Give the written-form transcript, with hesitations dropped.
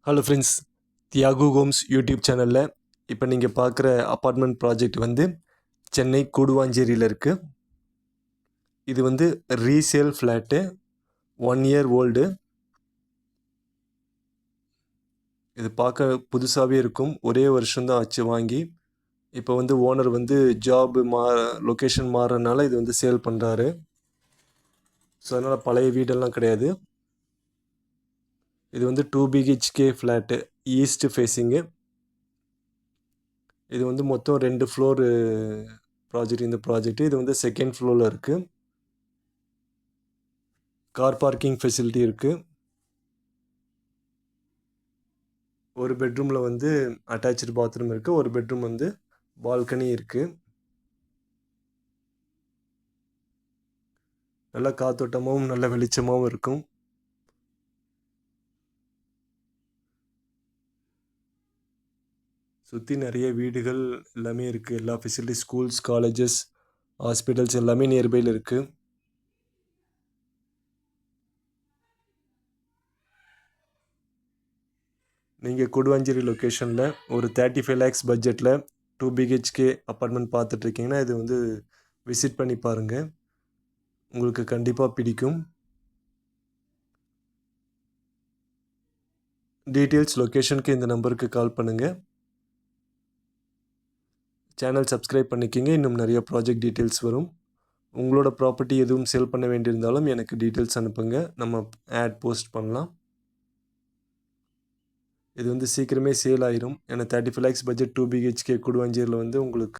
Hello friends, Thiyagu Homes YouTube சேனலில் இப்போ நீங்கள் பார்க்குற அப்பார்ட்மெண்ட் ப்ராஜெக்ட் வந்து சென்னை கூடுவாஞ்சேரியில் இருக்குது. இது வந்து ரீசேல் ஃப்ளாட்டு, 1 இயர் ஓல்டு. இது பார்க்க புதுசாகவே இருக்கும். ஒரே வருஷம்தான் ஆச்சு வாங்கி. இப்போ வந்து ஓனர் வந்து லொக்கேஷன் மாறுறதுனால இது வந்து சேல் பண்ணுறாரு. ஸோ அதனால் பழைய வீடெல்லாம் கிடையாது. இது வந்து 2 பிஹெச்கே ஃப்ளாட்டு, ஈஸ்ட் ஃபேஸிங்கு. இது வந்து மொத்தம் 2 ஃப்ளோரு ப்ராஜெக்ட். இந்த ப்ராஜெக்ட் இது வந்து செகண்ட் ஃப்ளோரில் இருக்குது. கார் பார்க்கிங் ஃபெசிலிட்டி இருக்குது. ஒரு பெட்ரூமில் வந்து அட்டாச்சு பாத்ரூம் இருக்குது. ஒரு பெட்ரூம் வந்து பால்கனி இருக்குது. நல்ல காத்தோட்டமாகவும் நல்ல வெளிச்சமாகவும் இருக்கும். சுற்றி நிறைய வீடுகள் எல்லாமே இருக்குது. எல்லா ஃபெசிலிட்டி, ஸ்கூல்ஸ், காலேஜஸ், ஹாஸ்பிட்டல்ஸ் எல்லாமே நியர்பையில் இருக்குது. நீங்கள் கொடுவாஞ்சேரி லொக்கேஷனில் ஒரு 35 lakhs பட்ஜெட்டில் 2 பிஹெச்கே அப்பார்ட்மெண்ட் பார்த்துட்ருக்கீங்கன்னா இது வந்து விசிட் பண்ணி பாருங்கள். உங்களுக்கு கண்டிப்பாக பிடிக்கும். டீட்டெயில்ஸ் லொக்கேஷனுக்கு இந்த நம்பருக்கு கால் பண்ணுங்கள். சேனல் சப்ஸ்கிரைப் பண்ணிக்கிங்க. இன்னும் நிறைய ப்ராஜெக்ட் டீட்டெயில்ஸ் வரும். உங்களோட ப்ராப்பர்ட்டி எதுவும் சேல் பண்ண வேண்டியிருந்தாலும் எனக்கு டீட்டெயில்ஸ் அனுப்புங்க. நம்ம ஆட் போஸ்ட் பண்ணலாம். இது வந்து சீக்கிரமே சேல் ஆயிரும். ஏன்னா 35 lakhs பட்ஜெட் 2 பிஹெச்கே கொடுவாஞ்சேரியில் வந்து உங்களுக்கு